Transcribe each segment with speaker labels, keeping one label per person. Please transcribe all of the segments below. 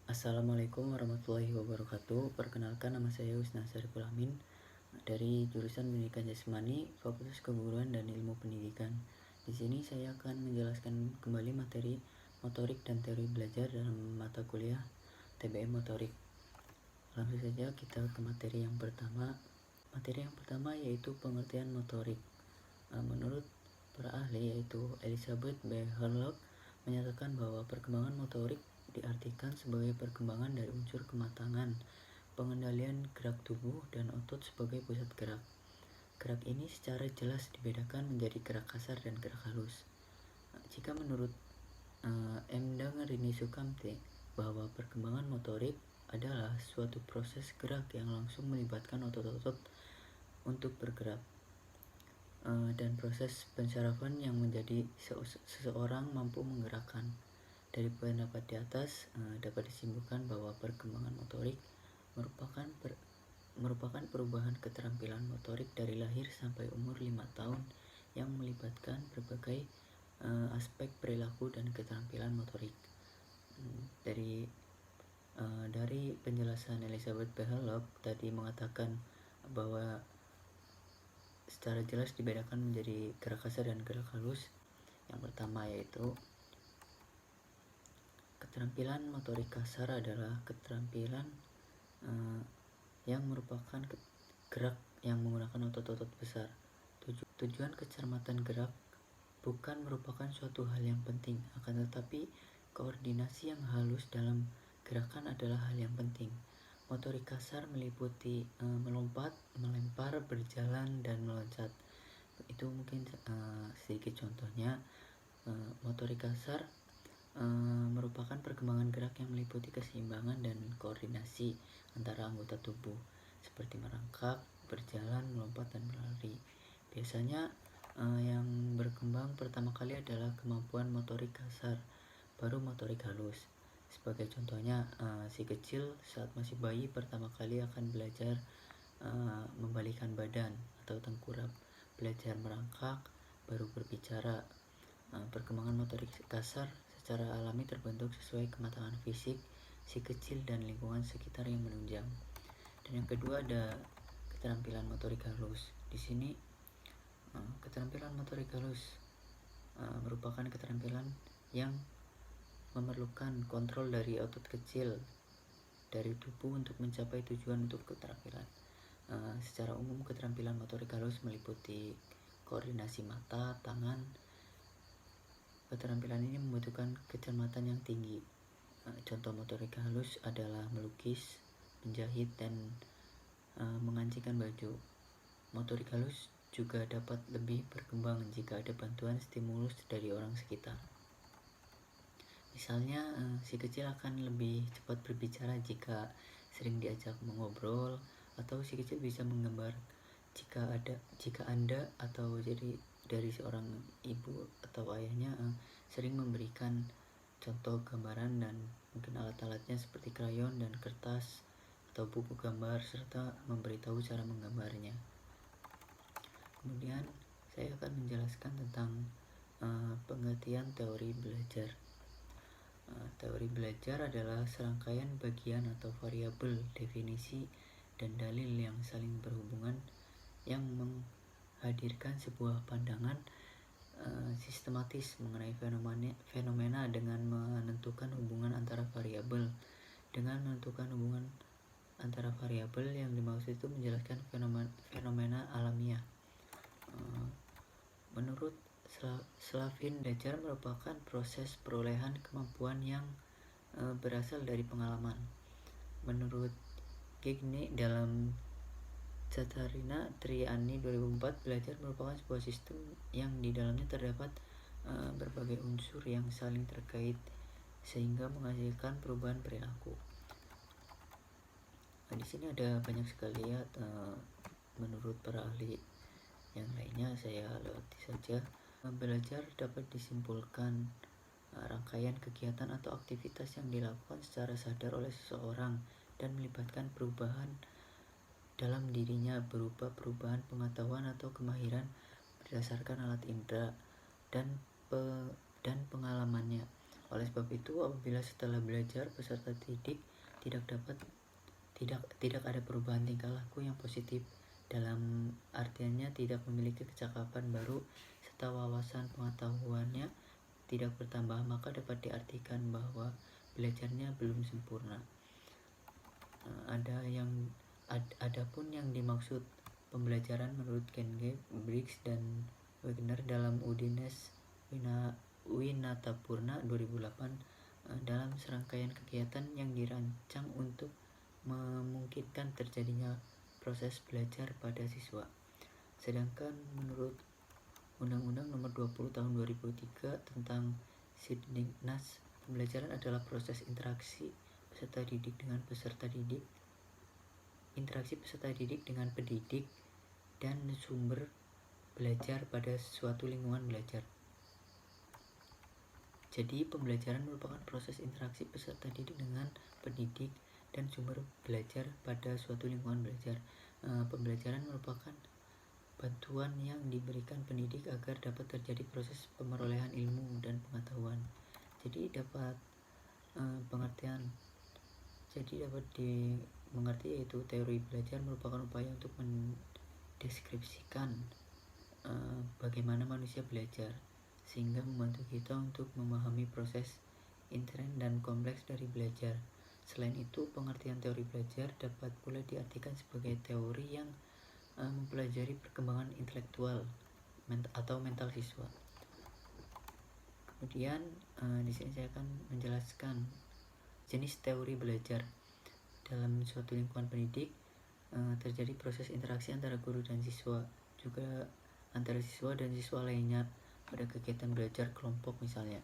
Speaker 1: Assalamualaikum warahmatullahi wabarakatuh. Perkenalkan, nama saya Wisna Syariful Amin dari jurusan Pendidikan Jasmani, Fakultas Keguruan dan Ilmu Pendidikan. Di sini saya akan menjelaskan kembali materi motorik dan teori belajar dalam mata kuliah TBM Motorik. Langsung saja kita ke materi yang pertama. Materi yang pertama yaitu pengertian motorik. Menurut para ahli yaitu Elizabeth B. Hurlock menyatakan bahwa perkembangan motorik diartikan sebagai perkembangan dari unsur kematangan, pengendalian gerak tubuh dan otot sebagai pusat gerak. Gerak ini secara jelas dibedakan menjadi gerak kasar dan gerak halus. Jika menurut M. Rini Sukamti bahwa perkembangan motorik adalah suatu proses gerak yang langsung melibatkan otot-otot untuk bergerak, dan proses pensyarafan yang menjadi seseorang mampu menggerakkan. Dari pendapat di atas dapat disimpulkan bahwa perkembangan motorik merupakan perubahan keterampilan motorik dari lahir sampai umur 5 tahun yang melibatkan berbagai aspek perilaku dan keterampilan motorik. Dari penjelasan Elizabeth B. Hurlock tadi mengatakan bahwa secara jelas dibedakan menjadi gerak kasar dan gerak halus. Yang pertama yaitu keterampilan motorik kasar adalah keterampilan yang merupakan gerak yang menggunakan otot-otot besar. Tujuan kecermatan gerak bukan merupakan suatu hal yang penting, akan tetapi koordinasi yang halus dalam gerakan adalah hal yang penting. Motorik kasar meliputi melompat, melempar, berjalan, dan meloncat. Itu mungkin sedikit contohnya. Motorik kasar merupakan perkembangan gerak yang meliputi keseimbangan dan koordinasi antara anggota tubuh seperti merangkak, berjalan, melompat, dan berlari. Biasanya yang berkembang pertama kali adalah kemampuan motorik kasar, baru motorik halus. Sebagai contohnya, si kecil saat masih bayi pertama kali akan belajar membalikkan badan atau tengkurap, belajar merangkak, baru berbicara. Perkembangan motorik kasar secara alami terbentuk sesuai kematangan fisik si kecil dan lingkungan sekitar yang menunjang. Dan yang kedua ada keterampilan motorik halus. Di sini keterampilan motorik halus merupakan keterampilan yang memerlukan kontrol dari otot kecil dari tubuh untuk mencapai tujuan untuk keterampilan. Secara umum keterampilan motorik halus meliputi koordinasi mata, tangan. Keterampilan ini membutuhkan kecermatan yang tinggi. Contoh motorik halus adalah melukis, menjahit, dan mengancingkan baju. Motorik halus juga dapat lebih berkembang jika ada bantuan stimulus dari orang sekitar. Misalnya, si kecil akan lebih cepat berbicara jika sering diajak mengobrol, atau si kecil bisa menggambar jika Anda atau jadi dari seorang ibu atau ayahnya sering memberikan contoh gambaran dan mungkin alat-alatnya seperti krayon dan kertas atau buku gambar serta memberitahu cara menggambarnya. Kemudian saya akan menjelaskan tentang pengertian teori belajar. Teori belajar adalah serangkaian bagian atau variabel, definisi, dan dalil yang saling berhubungan yang menghadirkan sebuah pandangan sistematis mengenai fenomena dengan menentukan hubungan antara variabel. Dengan menentukan hubungan antara variabel yang dimaksud itu menjelaskan fenomena alamiah. Menurut Slavin, belajar merupakan proses perolehan kemampuan yang berasal dari pengalaman. Menurut Gagne dalam Catarina Triani 2004, belajar merupakan sebuah sistem yang di dalamnya terdapat berbagai unsur yang saling terkait sehingga menghasilkan perubahan perilaku. Di sini ada banyak sekali ya menurut para ahli yang lainnya, saya lewati saja. Belajar dapat disimpulkan rangkaian kegiatan atau aktivitas yang dilakukan secara sadar oleh seseorang dan melibatkan perubahan dalam dirinya berupa perubahan pengetahuan atau kemahiran berdasarkan alat indera dan pengalamannya. Oleh sebab itu, apabila setelah belajar peserta didik tidak ada perubahan tingkah laku yang positif, dalam artiannya tidak memiliki kecakapan baru serta wawasan pengetahuannya tidak bertambah, maka dapat diartikan bahwa belajarnya belum sempurna. Adapun yang dimaksud pembelajaran menurut Kenge, Briggs, dan Wagner dalam Udines Winatapurna 2008 dalam serangkaian kegiatan yang dirancang untuk memungkinkan terjadinya proses belajar pada siswa. Sedangkan menurut Undang-Undang Nomor 20 Tahun 2003 tentang Sidniknas, pembelajaran adalah proses interaksi peserta didik dengan pendidik dan sumber belajar pada suatu lingkungan belajar. Jadi, pembelajaran merupakan proses interaksi peserta didik dengan pendidik dan sumber belajar pada suatu lingkungan belajar. Pembelajaran merupakan bantuan yang diberikan pendidik agar dapat terjadi proses pemerolehan ilmu dan pengetahuan. Jadi dapat dimengerti yaitu teori belajar merupakan upaya untuk mendeskripsikan bagaimana manusia belajar, sehingga membantu kita untuk memahami proses intern dan kompleks dari belajar. Selain itu, pengertian teori belajar dapat pula diartikan sebagai teori yang mempelajari perkembangan intelektual atau mental siswa. Kemudian di sini saya akan menjelaskan jenis teori belajar. Dalam suatu lingkungan pendidik terjadi proses interaksi antara guru dan siswa, juga antara siswa dan siswa lainnya pada kegiatan belajar kelompok misalnya.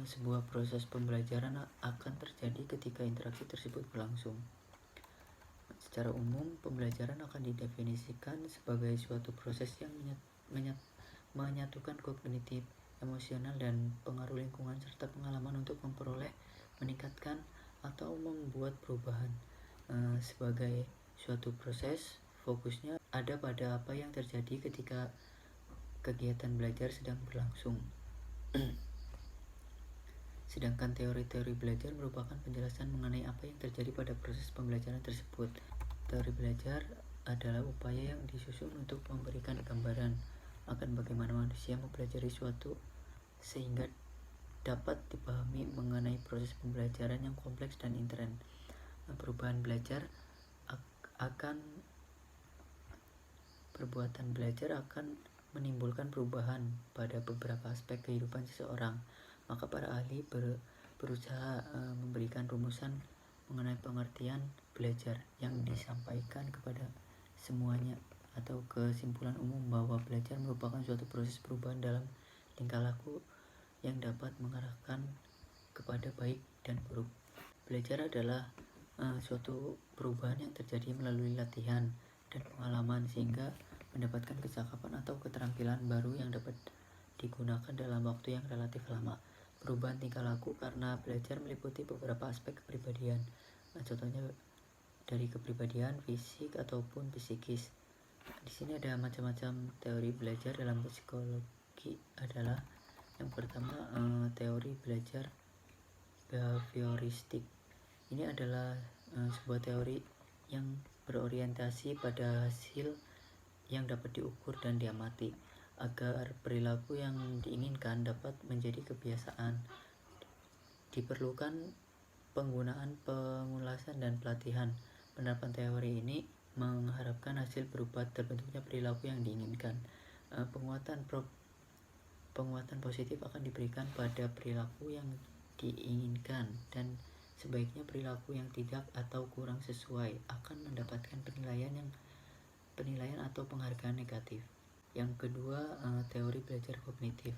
Speaker 1: Sebuah proses pembelajaran akan terjadi ketika interaksi tersebut berlangsung. Secara umum, pembelajaran akan didefinisikan sebagai suatu proses yang menyatukan kognitif, emosional, dan pengaruh lingkungan serta pengalaman untuk memperoleh, meningkatkan, atau membuat perubahan. Sebagai suatu proses, fokusnya ada pada apa yang terjadi ketika kegiatan belajar sedang berlangsung. Sedangkan teori-teori belajar merupakan penjelasan mengenai apa yang terjadi pada proses pembelajaran tersebut. Teori belajar adalah upaya yang disusun untuk memberikan gambaran akan bagaimana manusia mempelajari suatu sehingga dapat dipahami mengenai proses pembelajaran yang kompleks dan intern. Perbuatan belajar akan menimbulkan perubahan pada beberapa aspek kehidupan seseorang. Maka para ahli berusaha memberikan rumusan mengenai pengertian belajar yang disampaikan kepada semuanya, atau kesimpulan umum bahwa belajar merupakan suatu proses perubahan dalam tingkah laku yang dapat mengarahkan kepada baik dan buruk. Belajar adalah suatu perubahan yang terjadi melalui latihan dan pengalaman sehingga mendapatkan kecakapan atau keterampilan baru yang dapat digunakan dalam waktu yang relatif lama. Perubahan tingkah laku karena belajar meliputi beberapa aspek kepribadian. Contohnya dari kepribadian fisik ataupun psikis. Di sini ada macam-macam teori belajar dalam psikologi. Adalah yang pertama teori belajar behavioristik. Ini adalah sebuah teori yang berorientasi pada hasil yang dapat diukur dan diamati agar perilaku yang diinginkan dapat menjadi kebiasaan. Diperlukan penggunaan pengulasan dan pelatihan. Penerapan teori ini mengharapkan hasil berupa terbentuknya perilaku yang diinginkan. Penguatan positif akan diberikan pada perilaku yang diinginkan, dan sebaiknya perilaku yang tidak atau kurang sesuai akan mendapatkan penilaian atau penghargaan negatif. Yang kedua, teori belajar kognitif.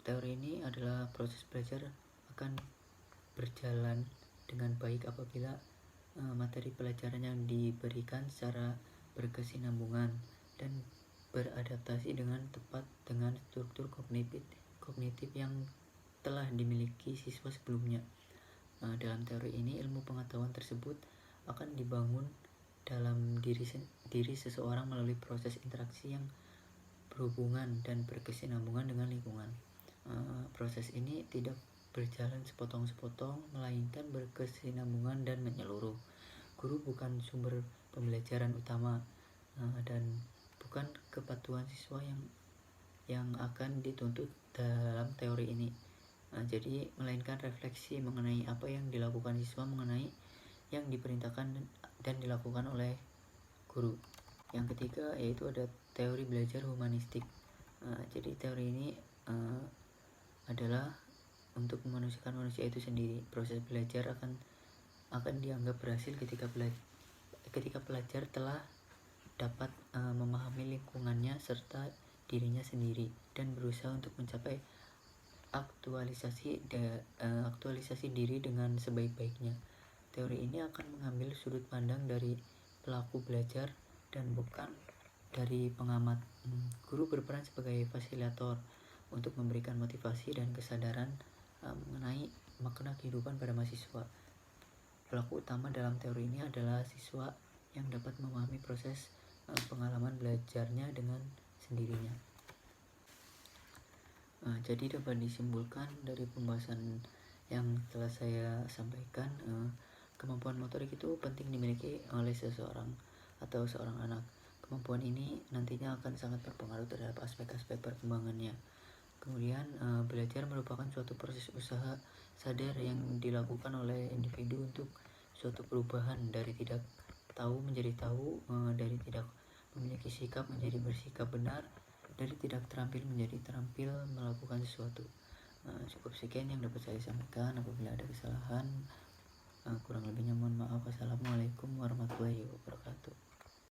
Speaker 1: Teori ini adalah proses belajar akan berjalan dengan baik apabila materi pelajaran yang diberikan secara berkesinambungan dan beradaptasi dengan tepat dengan struktur kognitif yang telah dimiliki siswa sebelumnya. Dalam teori ini, ilmu pengetahuan tersebut akan dibangun dalam diri seseorang melalui proses interaksi yang berhubungan dan berkesinambungan dengan lingkungan. Proses ini tidak berjalan sepotong-sepotong, melainkan berkesinambungan dan menyeluruh. Guru bukan sumber pembelajaran utama, dan bukan kepatuhan siswa yang akan dituntut dalam teori ini. Jadi melainkan refleksi mengenai apa yang dilakukan siswa, mengenai yang diperintahkan dan dilakukan oleh guru. Yang ketiga yaitu ada teori belajar humanistik. Jadi teori ini adalah untuk memanusiakan manusia itu sendiri. Proses belajar akan dianggap berhasil ketika pelajar telah dapat memahami lingkungannya serta dirinya sendiri dan berusaha untuk mencapai aktualisasi diri dengan sebaik-baiknya. Teori ini akan mengambil sudut pandang dari pelaku belajar dan bukan dari pengamat. Guru berperan sebagai fasilitator untuk memberikan motivasi dan kesadaran mengenai makna kehidupan pada mahasiswa. Pelaku utama dalam teori ini adalah siswa yang dapat memahami proses pengalaman belajarnya dengan sendirinya. Jadi dapat disimpulkan dari pembahasan yang telah saya sampaikan, kemampuan motorik itu penting dimiliki oleh seseorang atau seorang anak. Kemampuan ini nantinya akan sangat berpengaruh terhadap aspek-aspek perkembangannya. Kemudian belajar merupakan suatu proses usaha sadar yang dilakukan oleh individu untuk suatu perubahan dari tidak tahu menjadi tahu, dari tidak memiliki sikap menjadi bersikap benar, dari tidak terampil menjadi terampil melakukan sesuatu. Cukup sekian yang dapat saya sampaikan. Apabila ada kesalahan, kurang lebihnya mohon maaf. Wassalamualaikum warahmatullahi wabarakatuh.